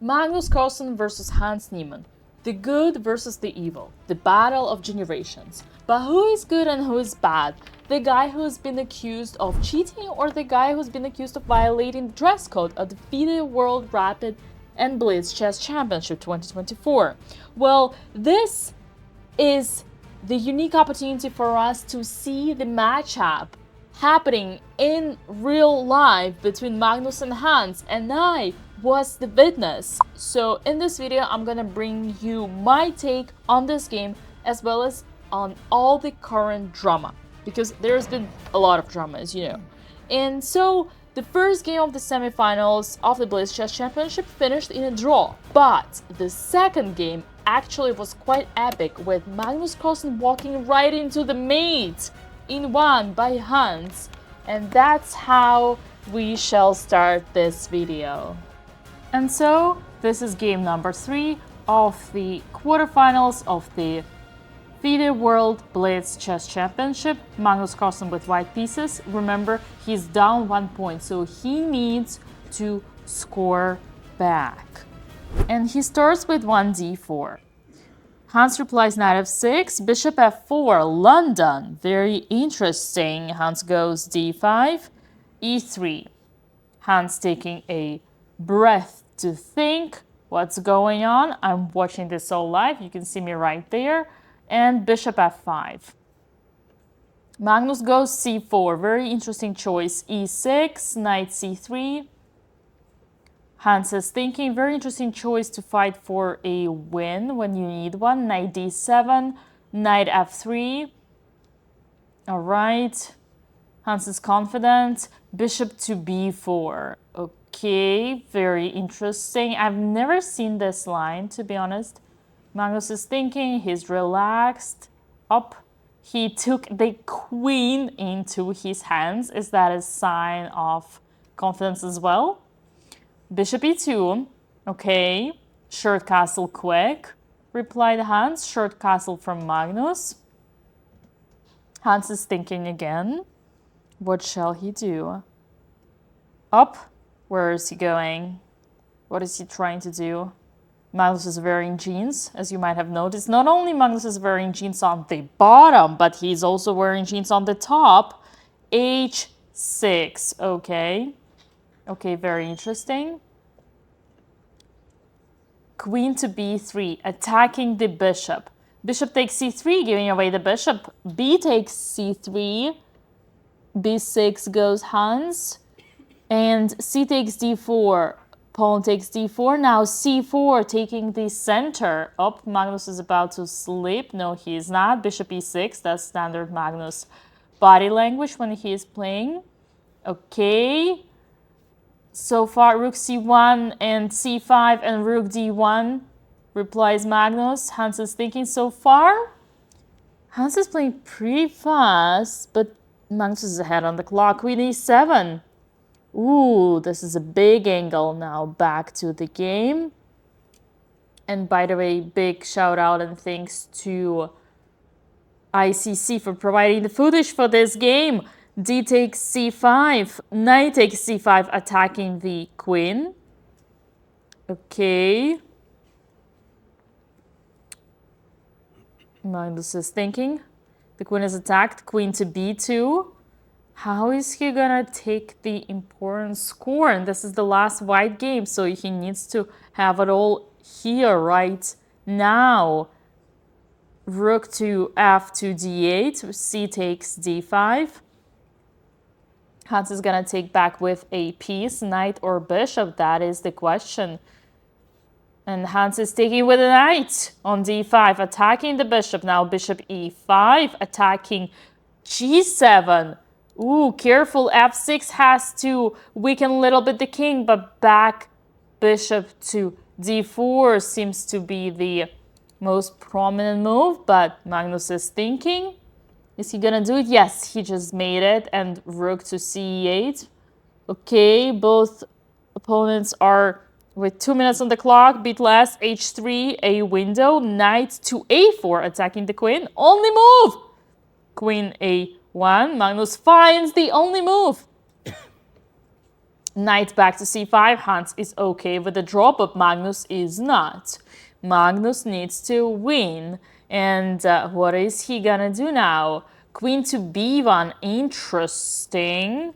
Magnus Carlsen versus Hans Niemann. The good versus the evil. The battle of generations. But who is good and who is bad? The guy who's been accused of cheating or the guy who's been accused of violating the dress code of the FIDE World Rapid and Blitz Chess Championship 2024? Well, this is the unique opportunity for us to see the matchup happening in real life between Magnus and Hans, and I was the witness. So in this video, I'm gonna bring you my take on this game as well as on all the current drama, because there's been a lot of drama, as you know. And so the first game of the semifinals of the Blitz Chess Championship finished in a draw, but the second game actually was quite epic, with Magnus Carlsen walking right into the mate in one by Hans, and that's how we shall start this video. And so this is game number 3 of the quarterfinals of the FIDE World Blitz Chess Championship. Magnus Carlsen with white pieces. Remember, he's down 1 point, so he needs to score back. And he starts with 1d4. Hans replies knight f6, bishop f4, London. Very interesting. Hans goes d5, e3. Hans taking a breath to think what's going on. I'm watching this all live. You can see me right there. And bishop f5. Magnus goes c4. Very interesting choice. e6, knight c3. Hans is thinking, very interesting choice to fight for a win when you need one. Knight d7, knight f3. All right. Hans is confident. Bishop to b4. Okay, very interesting. I've never seen this line, to be honest. Magnus is thinking, he's relaxed. Up. He took the queen into his hands. Is that a sign of confidence as well? Bishop e2. Okay. Short castle quick, replied Hans. Short castle from Magnus. Hans is thinking again. What shall he do? Up. Where is he going? What is he trying to do? Magnus is wearing jeans, as you might have noticed. Not only Magnus is wearing jeans on the bottom, but he's also wearing jeans on the top. h6. Okay. Okay, very interesting. Queen to b3, attacking the bishop. Bishop takes c3, giving away the bishop. B takes c3. b6 goes Hans. And c takes d4. Pawn takes d4. Now c4, taking the center. Oh, Magnus is about to sleep. No, he is not. Bishop e6. That's standard Magnus body language when he is playing. Okay. So far, rook c1 and c5 and rook d1, replies Magnus. Hans is thinking so far. Hans is playing pretty fast, but Magnus is ahead on the clock. Queen e7. Ooh, this is a big angle now. Back to the game. And by the way, big shout out and thanks to ICC for providing the footage for this game. D takes c5, knight takes c5, attacking the queen. Okay. Magnus is thinking. The queen is attacked. Queen to b2. How is he gonna take the important score? And this is the last white game, so he needs to have it all here right now. Rook to f to d8. C takes d5. Hans is gonna take back with a piece, knight or bishop. That is the question. And Hans is taking with a knight on d5, attacking the bishop. Now bishop e5, attacking g7. Ooh, careful. f6 has to weaken a little bit the king, but back bishop to d4 seems to be the most prominent move. But Magnus is thinking. Is he gonna do it? Yes, he just made it. And rook to c8. Okay, both opponents are with 2 minutes on the clock. Beat last, h3, a window. Knight to a4, attacking the queen. Only move! Queen a1. Magnus finds the only move. Knight back to c5. Hans is okay with the draw, but Magnus is not. Magnus needs to win. And what is he gonna do now? Queen to b1. Interesting.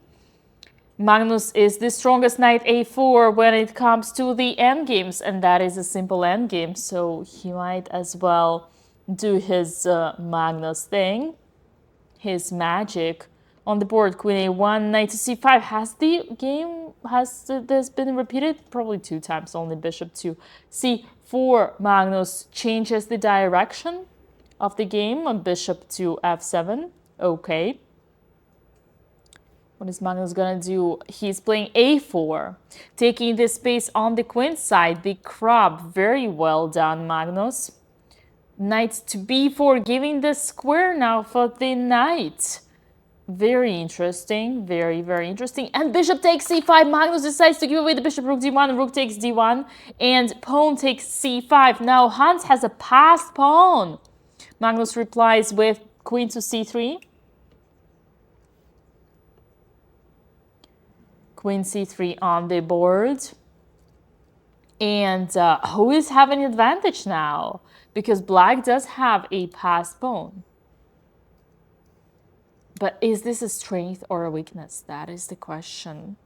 Magnus is the strongest. Knight a4 when it comes to the endgames, and that is a simple endgame, so he might as well do his Magnus thing, his magic. On the board, queen a1, knight to c5. Has this been repeated? Probably 2 times only. Bishop to c4. Magnus changes the direction of the game on bishop to f7. Okay. What is Magnus gonna do? He's playing a4, taking the space on the queen side, the crab. Very well done, Magnus. Knight to b4, giving the square now for the knight. Very interesting, very, very interesting. And bishop takes c5. Magnus decides to give away the bishop. Rook d1, rook takes d1, and pawn takes c5. Now Hans has a passed pawn. Magnus replies with queen to c3. Queen c3 on the board. And who is having advantage now? Because black does have a passed pawn. But is this a strength or a weakness? That is the question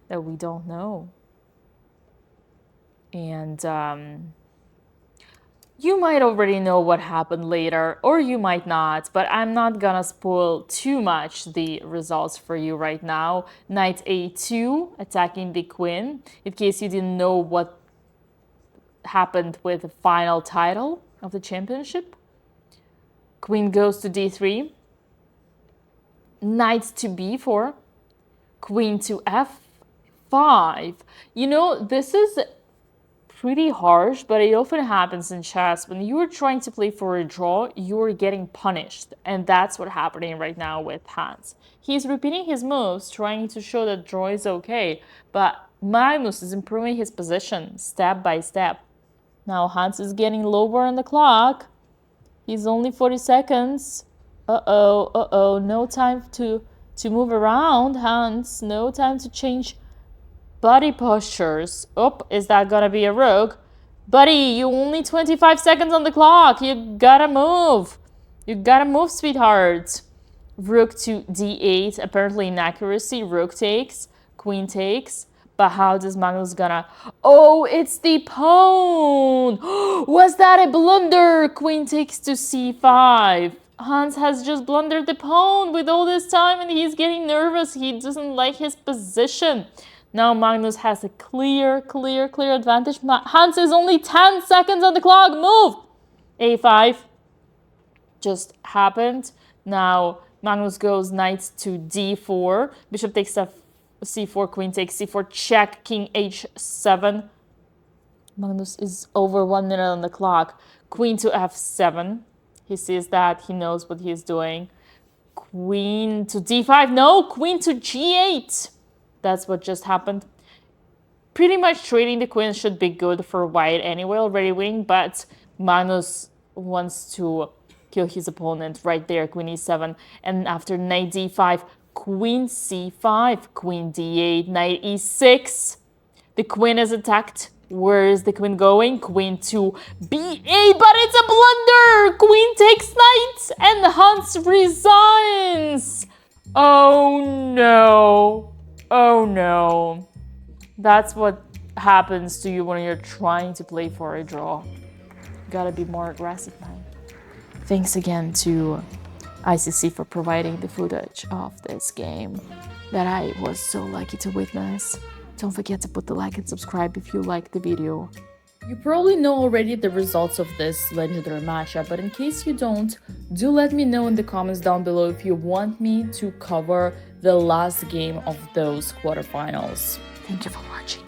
that we don't know. And you might already know what happened later, or you might not, but I'm not gonna spoil too much the results for you right now. Knight a2, attacking the queen, in case you didn't know what happened with the final title of the championship. Queen goes to d3. Knight to b4. Queen to f5. You know, this is pretty harsh, but it often happens in chess. When you are trying to play for a draw, you are getting punished. And that's what's happening right now with Hans. He's repeating his moves, trying to show that draw is okay. But Magnus is improving his position step by step. Now Hans is getting lower on the clock. He's only 40 seconds. No time to move around, Hans. No time to change body postures. Oh, is that gonna be a rook? Buddy, you only 25 seconds on the clock. You gotta move. You gotta move, sweetheart. Rook to d8. Apparently inaccuracy. Rook takes. Queen takes. But how does Magnus gonna... Oh, it's the pawn. Was that a blunder? Queen takes to c5. Hans has just blundered the pawn with all this time, and he's getting nervous. He doesn't like his position. Now Magnus has a clear advantage. Hans is only 10 seconds on the clock. Move! a5 just happened. Now Magnus goes knight to d4. Bishop takes c4, queen takes c4, check, king h7. Magnus is over 1 minute on the clock. Queen to f7. He sees that. He knows what he's doing. Queen to d5. No, queen to g8. That's what just happened. Pretty much trading the queen should be good for white anyway, already winning, but Magnus wants to kill his opponent right there, queen e7. And after knight d5, queen c5, queen d8, knight e6. The queen is attacked. Where is the queen going? Queen to b8, but it's a blunder! Queen takes knight, and Hans resigns. Oh no. Oh no. That's what happens to you when you're trying to play for a draw. You gotta be more aggressive, man. Thanks again to ICC for providing the footage of this game that I was so lucky to witness. Don't forget to put the like and subscribe if you liked the video. You probably know already the results of this legendary matchup, but in case you don't, do let me know in the comments down below if you want me to cover the last game of those quarterfinals. Thank you for watching.